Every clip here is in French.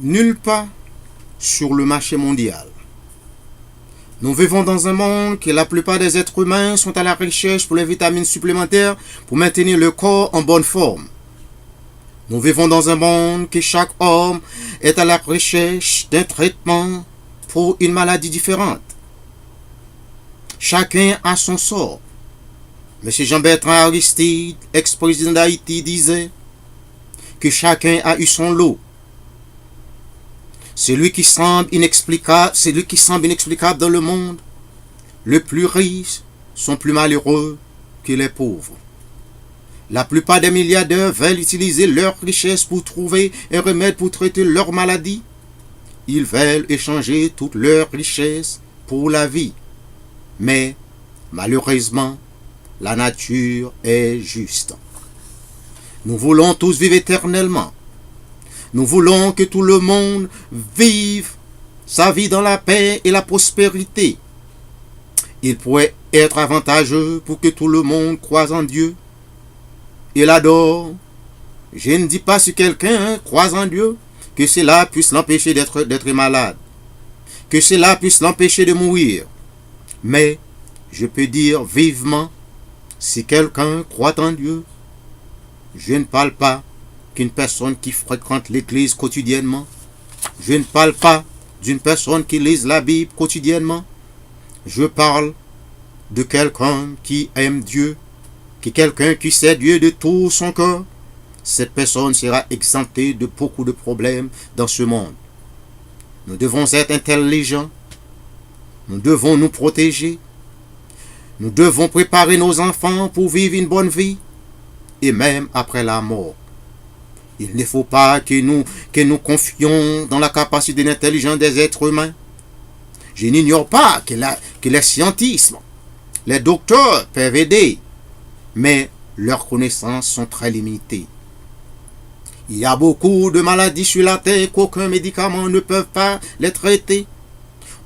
Nulle part sur le marché mondial. Nous vivons dans un monde que la plupart des êtres humains sont à la recherche pour les vitamines supplémentaires pour maintenir le corps en bonne forme. Nous vivons dans un monde que chaque homme est à la recherche d'un traitement pour une maladie différente. Chacun a son sort. M. Jean-Bertrand Aristide, ex-président d'Haïti, disait que chacun a eu son lot. Celui qui semble inexplicable dans le monde, le plus riche sont plus malheureux que les pauvres. La plupart des milliardaires veulent utiliser leur richesse pour trouver un remède pour traiter leur maladie. Ils veulent échanger toute leur richesse pour la vie. Mais, malheureusement, la nature est juste. Nous voulons tous vivre éternellement. Nous voulons que tout le monde vive sa vie dans la paix et la prospérité. Il pourrait être avantageux pour que tout le monde croise en Dieu et l'adore. Je ne dis pas si quelqu'un croise en Dieu que cela puisse l'empêcher d'être malade, que cela puisse l'empêcher de mourir. Mais je peux dire vivement, si quelqu'un croit en Dieu, je ne parle pas qu'une personne qui fréquente l'église quotidiennement. Je ne parle pas d'une personne qui lise la Bible quotidiennement. Je parle de quelqu'un qui aime Dieu, quelqu'un qui sait Dieu de tout son cœur. Cette personne sera exemptée de beaucoup de problèmes dans ce monde. Nous devons être intelligents. Nous devons nous protéger. Nous devons préparer nos enfants pour vivre une bonne vie, et même après la mort. Il ne faut pas que nous confions dans la capacité d'intelligence des êtres humains. Je n'ignore pas que les scientifiques, les docteurs peuvent aider, mais leurs connaissances sont très limitées. Il y a beaucoup de maladies sur la terre qu'aucun médicament ne peut pas les traiter.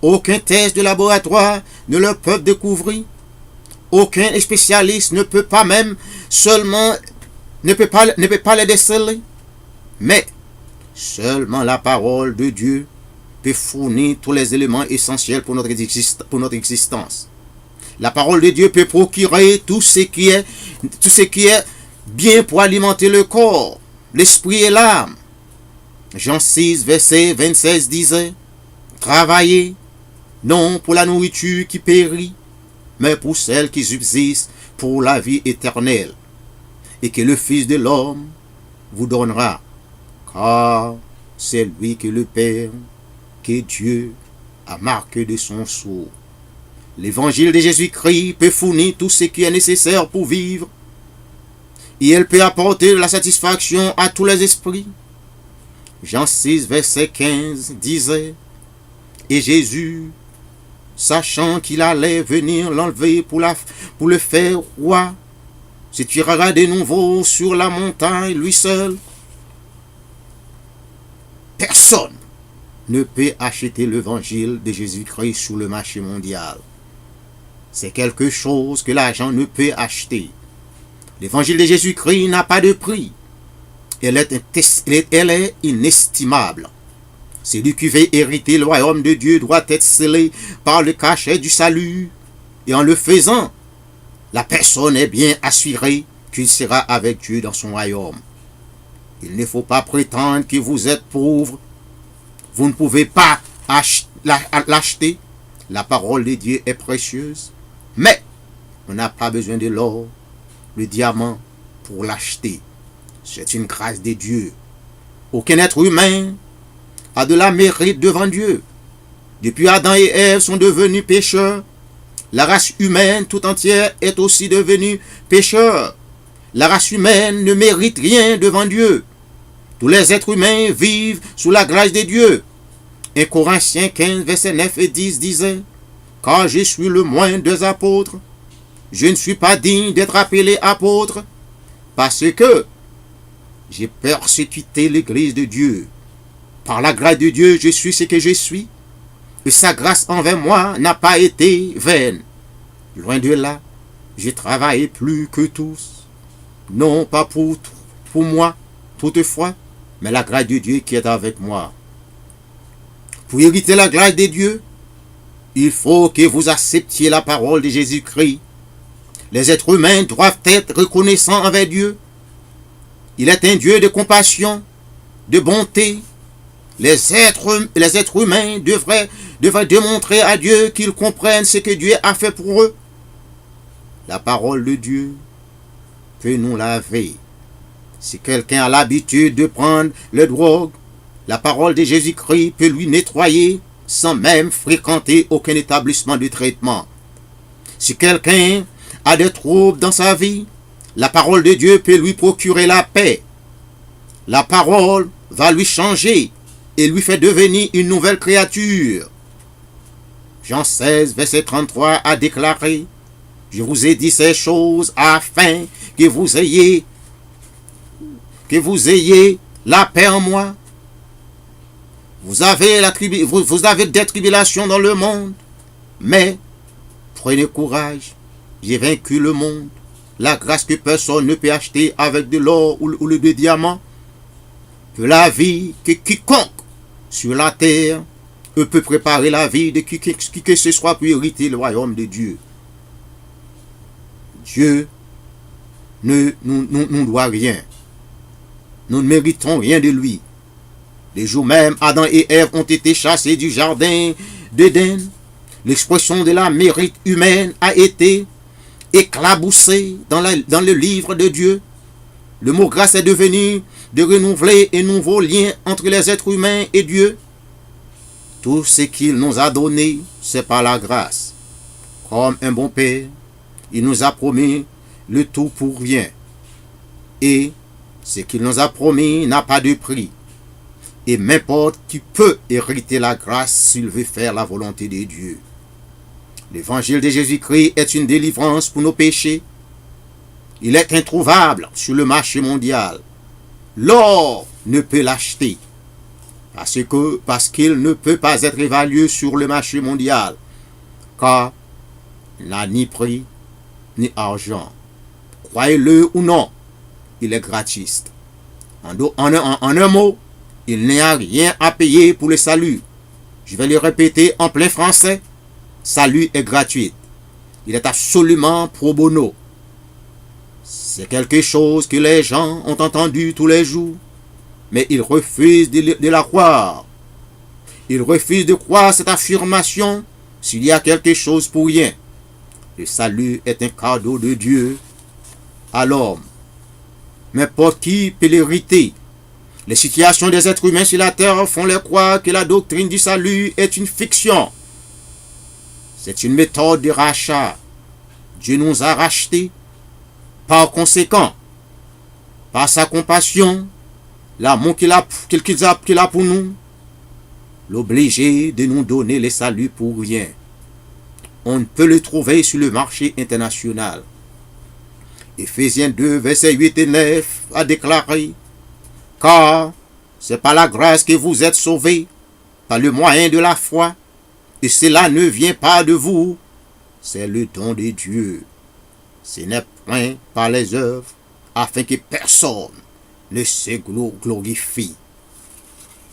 Aucun test de laboratoire ne le peut découvrir. Aucun spécialiste ne peut pas les déceler. Mais seulement la parole de Dieu peut fournir tous les éléments essentiels pour notre existence. La parole de Dieu peut procurer tout ce qui est bien pour alimenter le corps, l'esprit et l'âme. Jean 6, verset 26 disait, « Travaillez, non pour la nourriture qui périt, mais pour celle qui subsiste pour la vie éternelle, et que le Fils de l'homme vous donnera. Car c'est lui que le Père, que Dieu a marqué de son sceau. » L'évangile de Jésus-Christ peut fournir tout ce qui est nécessaire pour vivre, et elle peut apporter la satisfaction à tous les esprits. Jean 6, verset 15 disait, « Et Jésus, sachant qu'il allait venir l'enlever pour le faire roi, se tirera de nouveau sur la montagne, lui seul. » Personne ne peut acheter l'évangile de Jésus-Christ sur le marché mondial. C'est quelque chose que l'argent ne peut acheter. L'évangile de Jésus-Christ n'a pas de prix. Elle est inestimable. Celui qui veut hériter le royaume de Dieu doit être scellé par le cachet du salut. Et en le faisant, la personne est bien assurée qu'il sera avec Dieu dans son royaume. Il ne faut pas prétendre que vous êtes pauvre. Vous ne pouvez pas l'acheter. La parole de Dieu est précieuse. Mais on n'a pas besoin de l'or, le diamant pour l'acheter. C'est une grâce de Dieu. Aucun être humain a de la mérite devant Dieu. Depuis Adam et Ève sont devenus pécheurs, la race humaine tout entière est aussi devenue pécheur. La race humaine ne mérite rien devant Dieu. Tous les êtres humains vivent sous la grâce de Dieu. 1 Corinthiens 15, versets 9 et 10 disait, « Car je suis le moindre des apôtres, je ne suis pas digne d'être appelé apôtre, parce que j'ai persécuté l'église de Dieu. Par la grâce de Dieu, je suis ce que je suis, et sa grâce envers moi n'a pas été vaine. Loin de là, j'ai travaillé plus que tous, non pas pour moi, toutefois, mais la grâce de Dieu qui est avec moi. Pour hériter la grâce de Dieu, il faut que vous acceptiez la parole de Jésus-Christ. Les êtres humains doivent être reconnaissants envers Dieu. Il est un Dieu de compassion, de bonté. Les êtres humains devraient démontrer à Dieu qu'ils comprennent ce que Dieu a fait pour eux. La parole de Dieu peut nous laver. Si quelqu'un a l'habitude de prendre le drogue, la parole de Jésus-Christ peut lui nettoyer sans même fréquenter aucun établissement de traitement. Si quelqu'un a des troubles dans sa vie, la parole de Dieu peut lui procurer la paix. La parole va lui changer et lui fait devenir une nouvelle créature. Jean 16, verset 33 a déclaré: « Je vous ai dit ces choses afin que vous ayez la paix en moi. Vous avez des tribulations dans le monde, mais prenez courage, j'ai vaincu le monde. La grâce que personne ne peut acheter avec de l'or ou de diamants, que la vie que quiconque sur la terre peut préparer la vie de qui que ce soit pour hériter le royaume de Dieu. Dieu ne nous doit rien. Nous ne méritons rien de lui. Les jours même, Adam et Ève ont été chassés du jardin d'Éden. L'expression de la mérite humaine a été éclaboussée dans le livre de Dieu. Le mot grâce est devenu de renouveler un nouveau lien entre les êtres humains et Dieu. Tout ce qu'il nous a donné, c'est par la grâce. Comme un bon père, il nous a promis le tout pour rien. Et ce qu'il nous a promis n'a pas de prix. Et n'importe qui peut hériter la grâce s'il veut faire la volonté de Dieu. L'évangile de Jésus-Christ est une délivrance pour nos péchés. Il est introuvable sur le marché mondial. L'or ne peut l'acheter parce qu'il ne peut pas être évalué sur le marché mondial, car il n'a ni prix ni argent. Croyez-le ou non, il est gratis. En un mot, il n'y a rien à payer pour le salut. Je vais le répéter en plein français. Salut est gratuit. Il est absolument pro bono. C'est quelque chose que les gens ont entendu tous les jours, mais ils refusent de la croire. Ils refusent de croire cette affirmation s'il y a quelque chose pour rien. Le salut est un cadeau de Dieu à l'homme. N'importe qui peut l'hériter. Les situations des êtres humains sur la terre font leur croire que la doctrine du salut est une fiction. C'est une méthode de rachat. Dieu nous a rachetés. Par conséquent, par sa compassion, l'amour qu'il a pour nous, l'obliger de nous donner le salut pour rien. On ne peut le trouver sur le marché international. Éphésiens 2, versets 8 et 9 a déclaré: « Car c'est par la grâce que vous êtes sauvés, par le moyen de la foi, et cela ne vient pas de vous, c'est le don de Dieu. Ce n'est point par les œuvres, afin que personne ne se glorifie. »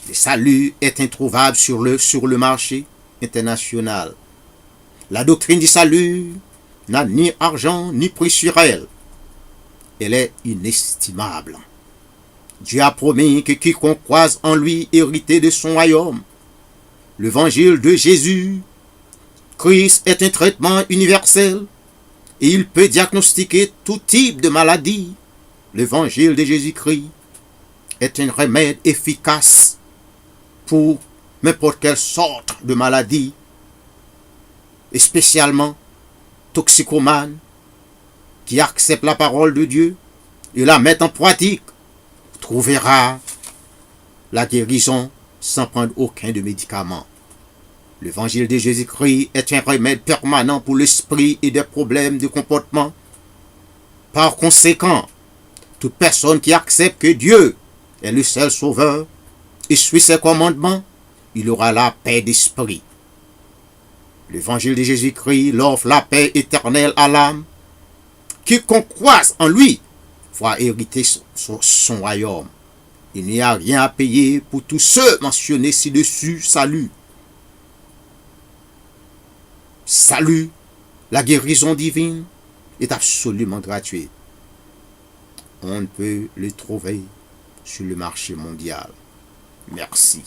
Le salut est introuvable sur le marché international. La doctrine du salut n'a ni argent ni prix sur elle. Elle est inestimable. Dieu a promis que quiconque croise en lui hérite de son royaume. L'évangile de Jésus Christ est un traitement universel et il peut diagnostiquer tout type de maladie. L'évangile de Jésus-Christ est un remède efficace pour n'importe quelle sorte de maladie, et spécialement toxicomanes qui acceptent la parole de Dieu et la mettent en pratique, trouvera la guérison sans prendre aucun de médicament. L'évangile de Jésus-Christ est un remède permanent pour l'esprit et des problèmes de comportement. Par conséquent, toute personne qui accepte que Dieu est le seul sauveur et suit ses commandements, il aura la paix d'esprit. L'évangile de Jésus-Christ l'offre la paix éternelle à l'âme. Quiconque croise en lui va hériter son royaume. Il n'y a rien à payer pour tous ceux mentionnés ci-dessus, salut. salut, la guérison divine est absolument gratuite. On ne peut le trouver sur le marché mondial. Merci.